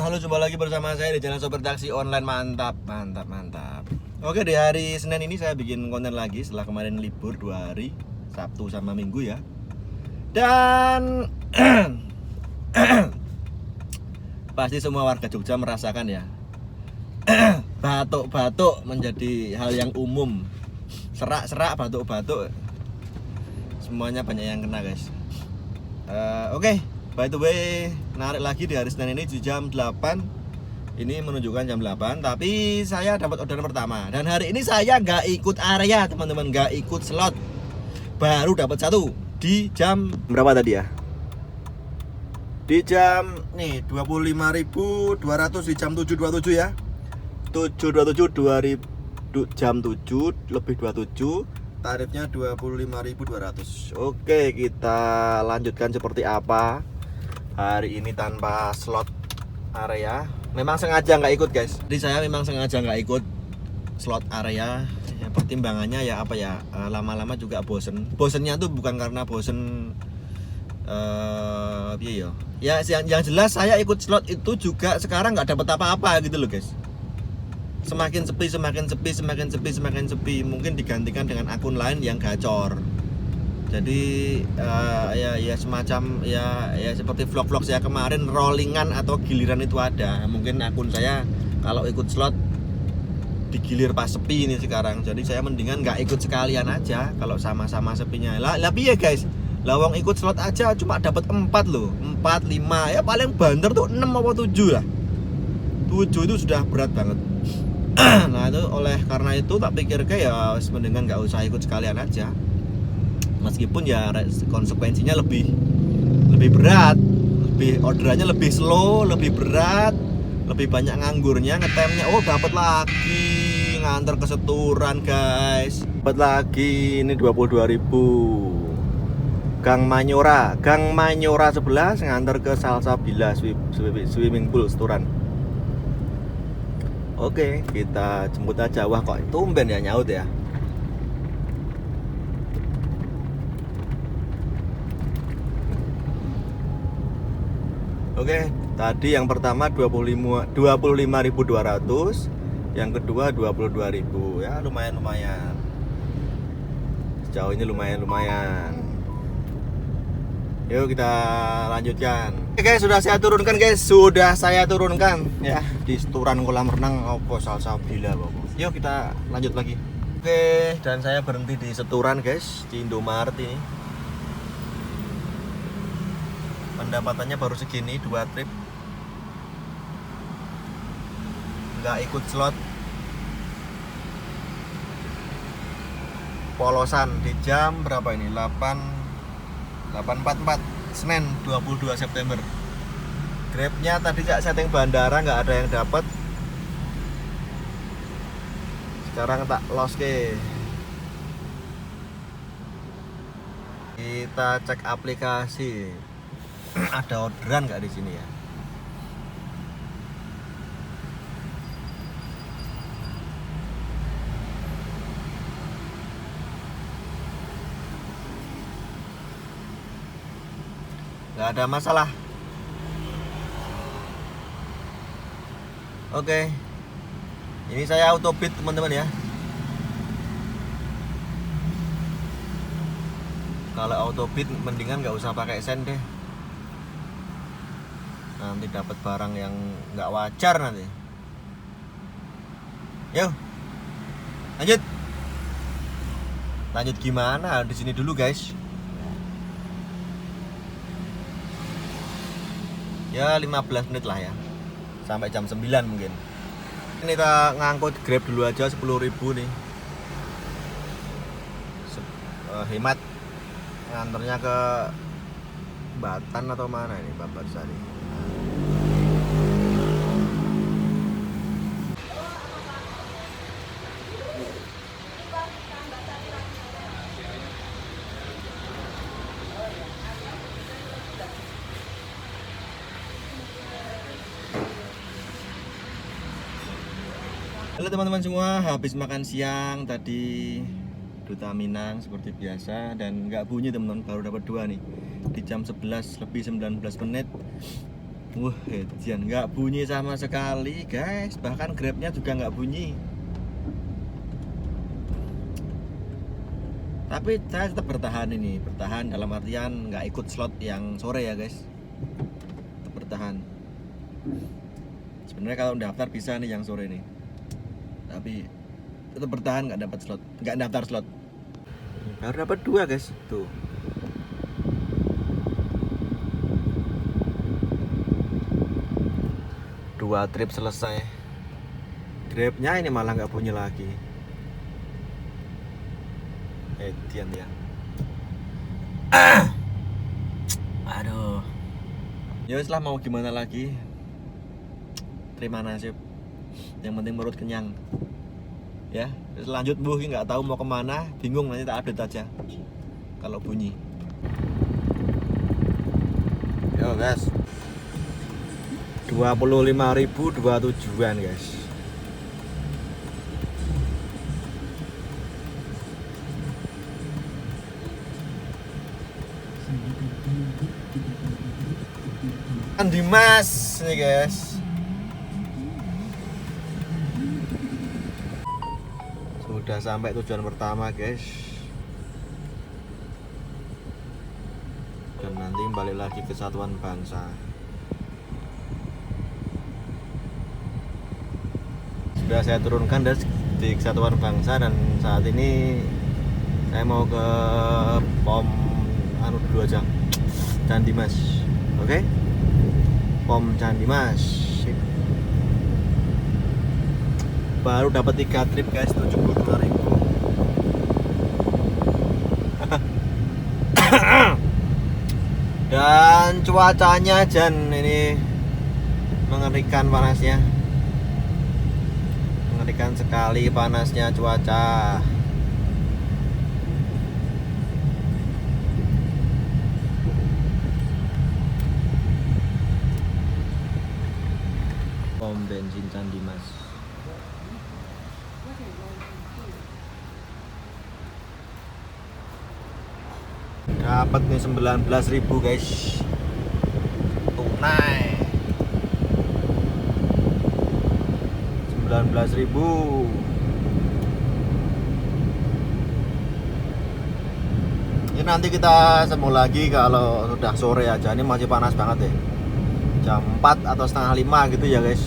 halo, jumpa lagi bersama saya di channel Sopir Taksi Online. Mantap. Oke, di hari Senin ini saya bikin konten lagi setelah kemarin libur 2 hari, Sabtu sama Minggu ya. Dan pasti semua warga Jogja merasakan ya, batuk-batuk menjadi hal yang umum. Serak-serak, batuk-batuk, semuanya banyak yang kena, guys. Oke, by the way, narik lagi di hari Senin ini di jam 8. Ini menunjukkan jam 8, tapi saya dapat orderan pertama. Dan hari ini saya nggak ikut area, teman-teman, nggak ikut slot. Baru dapat satu di jam berapa tadi ya? Di jam nih 25.200 di jam 7.27 ya. 7.27 jam 7 lebih 27. Tarifnya 25.200. Oke, kita lanjutkan seperti apa hari ini tanpa slot area. Memang sengaja nggak ikut, guys. Jadi saya memang sengaja nggak ikut slot area. Ya, pertimbangannya ya apa ya, lama-lama juga bosen. Bosennya tuh bukan karena bosen ya yang jelas saya ikut slot itu juga sekarang nggak dapat apa-apa gitu loh, guys. Semakin sepi. Mungkin digantikan dengan akun lain yang gacor. Jadi ya semacam ya seperti vlog-vlog saya kemarin, rollingan atau giliran itu ada. Mungkin akun saya kalau ikut slot digilir pas sepi ini sekarang. Jadi saya mendingan nggak ikut sekalian aja kalau sama-sama sepinya. Lah ya guys, lawang ikut slot aja cuma dapat 4 loh, 4, 5, ya paling banter tuh 6 atau 7 lah. 7 itu sudah berat banget. Nah itu karena itu tak pikir kayak ya mendingan nggak usah ikut sekalian aja. Meskipun ya konsekuensinya lebih berat, orderannya lebih slow, lebih berat, lebih banyak nganggurnya, ngetemnya. Oh, dapat lagi nganter ke Seturan, guys. Dapat lagi ini 22.000. Gang Manyora 11 nganter ke Salsabila swimming pool Seturan. Oke, kita jemput aja. Wah, kok tumben ya nyaut ya. Oke, tadi yang pertama 25.200, yang kedua 22.000. Ya lumayan. Sejauh ini lumayan. Yuk kita lanjutkan. Oke guys, sudah saya turunkan ya di Seturan kolam renang opo Salsabila pokok. Yuk kita lanjut lagi. Oke, dan saya berhenti di Seturan, guys, di Indomaret ini. Pendapatannya baru segini, 2 trip. Nggak ikut slot. Polosan di jam berapa ini? 8.44 Senin 22 September. Grabnya tadi saya setting bandara nggak ada yang dapat. Sekarang tak lost ke. Kita cek aplikasi. Ada orderan nggak di sini ya? Nggak ada masalah. Oke, ini saya autobid, teman-teman ya. Kalau autobid mendingan nggak usah pakai sen deh. Nanti dapat barang yang nggak wajar nanti. Yuk, lanjut gimana? Di sini dulu, guys. Ya 15 menit lah ya, sampai jam 9 mungkin. Ini kita ngangkut Grab dulu aja 10.000 nih. Hemat. Nganternya ke Batan atau mana ini, Babarsari. Halo teman-teman semua, habis makan siang tadi Duta Minang seperti biasa, dan nggak bunyi teman-teman, baru dapat 2 nih di jam 11 lebih 19 menit. Wah, Edian nggak bunyi sama sekali guys, bahkan Grabnya juga nggak bunyi. Tapi saya tetap bertahan ini, bertahan dalam artian nggak ikut slot yang sore ya guys. Tetap bertahan. Sebenarnya kalau daftar bisa nih yang sore nih, tapi tetap bertahan nggak dapat slot, nggak daftar slot. Baru dapat 2 guys, tuh. Dua trip selesai. Grabnya ini malah nggak bunyi lagi. Edian ya. Aduh. Ya wis lah, mau gimana lagi. Terima nasib. Yang penting perut kenyang. Ya, terus lanjut Bu, nggak tahu mau kemana, bingung, nanti tak update aja kalau bunyi. Yo guys, 25.000 2 tujuan guys. Dimas nih guys. Sudah sampai tujuan pertama guys. Dan nanti balik lagi ke Satuan Bangsa. Sudah saya turunkan di Kesatuan Bangsa, dan saat ini saya mau ke pom dulu aja, Candi Mas. Oke? Pom Candi Mas. Sip. Baru dapat 3 trip guys, 72.000. Dan cuacanya Jan ini mengerikan panasnya. Mengerikan sekali panasnya cuaca. Pom bensin Candi Mas. Dapat nih 19.000 guys. Tunai 19.000. Ini nanti kita semu lagi kalau sudah sore aja. Ini masih panas banget ya. Jam 4 atau setengah 5 gitu ya guys.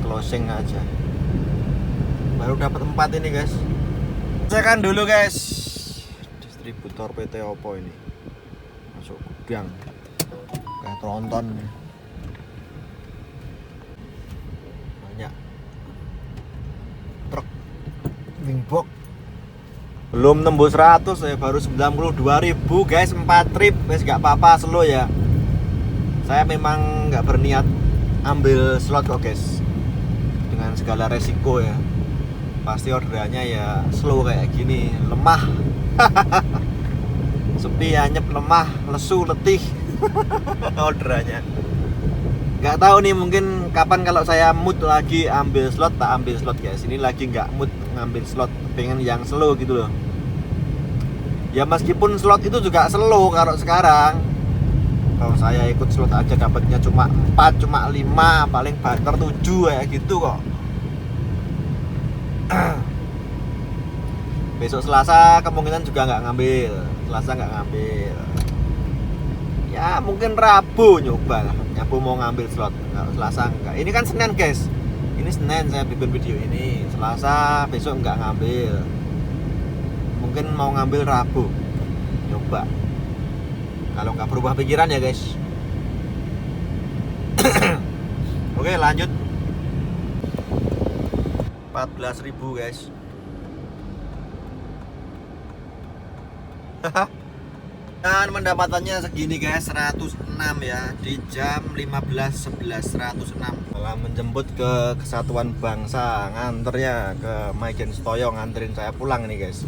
Closing aja. Baru dapat 4 ini guys. Cekkan dulu guys. Distributor PT Oppo ini. Masuk gudang. Kayak tronton. Banyak truk wingbox. Belum nembus 100 ya, baru 92.000 guys, 4 trip. Guys gak apa-apa, slow ya. Saya memang nggak berniat ambil slot kok guys, dengan segala resiko ya. Pasti orderannya ya slow kayak gini, lemah. Sepi, anyep, lemah, lesu, letih. Orderannya nggak tahu nih, mungkin kapan kalau saya mood lagi ambil slot, tak ambil slot guys. Ini lagi nggak mood ngambil slot, pengen yang slow gitu loh. Ya meskipun slot itu juga slow kalau sekarang. Kalau saya ikut slot aja dapatnya cuma 4, cuma 5, paling barter 7 kayak gitu kok. Besok Selasa kemungkinan juga nggak ngambil. Selasa nggak ngambil. Ya mungkin Rabu nyoba lah. Rabu mau ngambil slot. Nggak, Selasa enggak. Ini kan Senin guys. Ini Senin saya bikin video ini. Selasa besok nggak ngambil. Mungkin mau ngambil Rabu. Coba. Kalau nggak berubah pikiran ya guys. Oke lanjut. 14.000 guys. Dan pendapatannya segini guys, 106 ya, di jam 15.11 106. Malah menjemput ke Kesatuan Bangsa, nganternya ke Maijen Setoyo, nganterin saya pulang nih guys.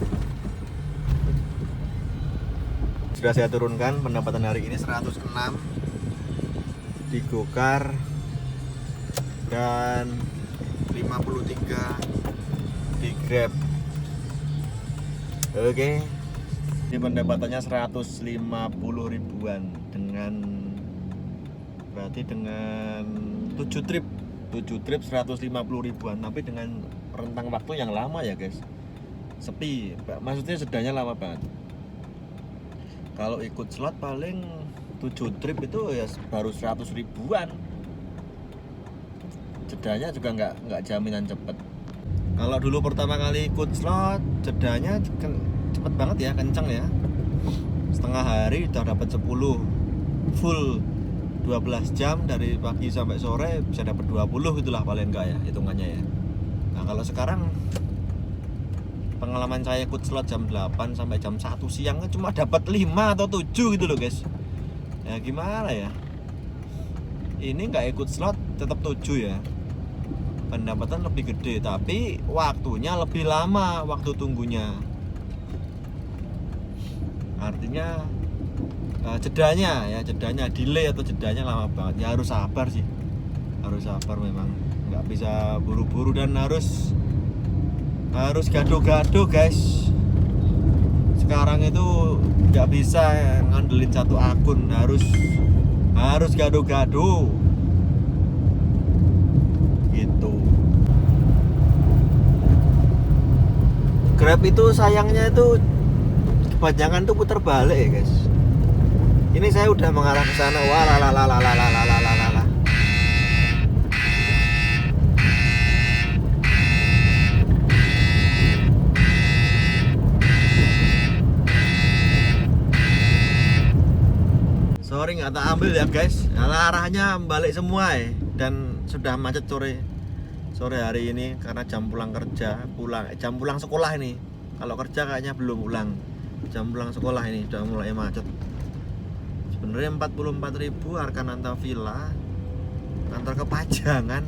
Sudah saya turunkan pendapatan hari ini 106 di Gokar dan 53 di Grab. Oke. Ini pendapatannya 150 ribuan dengan berarti dengan 7 trip 150 ribuan, tapi dengan rentang waktu yang lama ya guys. Sepi, maksudnya jedanya lama banget. Kalau ikut slot paling 7 trip itu ya baru 100 ribuan. Jedanya juga nggak jaminan cepet. Kalau dulu pertama kali ikut slot, jedanya cepet banget ya, kenceng ya. Setengah hari udah dapat 10 full 12 jam dari pagi sampai sore bisa dapat 20 itulah paling enggak ya hitungannya ya. Nah kalau sekarang pengalaman saya ikut slot jam 8 sampai jam 1 siang cuma dapat 5 atau 7 gitu loh guys. Ya gimana ya, ini nggak ikut slot tetap 7 ya, pendapatan lebih gede tapi waktunya lebih lama waktu tunggunya. Artinya jedanya delay atau jedanya lama banget ya. Harus sabar sih, harus sabar memang, nggak bisa buru-buru dan harus gaduh-gaduh guys. Sekarang itu nggak bisa ngandelin satu akun, harus gaduh-gaduh gitu. Grab itu sayangnya itu kebanyakan tuh putar balik ya guys. Ini saya udah mengarah ke sana. Wah la. Sorry nggak tak ambil ya guys. Nah, arahnya balik semua ya. Dan sudah macet sore hari ini karena jam pulang kerja, jam pulang sekolah ini. Kalau kerja kayaknya belum pulang. Jam pulang sekolah ini udah mulai macet. Sebenarnya 44.000 Arkananta Villa antar ke Pajangan.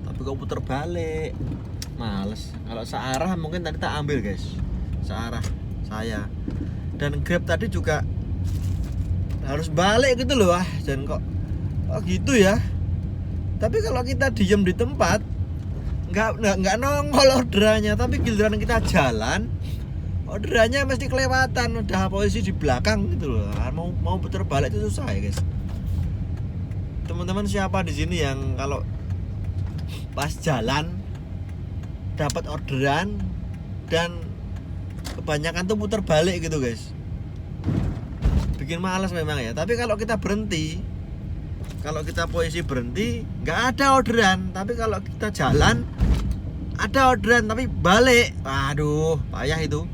Tapi kok puter balik, males. Kalau searah mungkin tadi tak ambil guys, searah saya. Dan Grab tadi juga harus balik gitu loh, dan kok gitu ya. Tapi kalau kita diem di tempat nggak nongol orderannya, tapi giliran kita jalan orderannya mesti kelewatan, udah posisi di belakang gitu loh. Mau putar balik itu susah ya guys. Teman-teman siapa di sini yang kalau pas jalan dapat orderan dan kebanyakan tuh putar balik gitu guys, bikin malas memang ya. Tapi kalau kita berhenti, kalau kita posisi berhenti nggak ada orderan, tapi kalau kita jalan ada orderan tapi balik, aduh payah itu.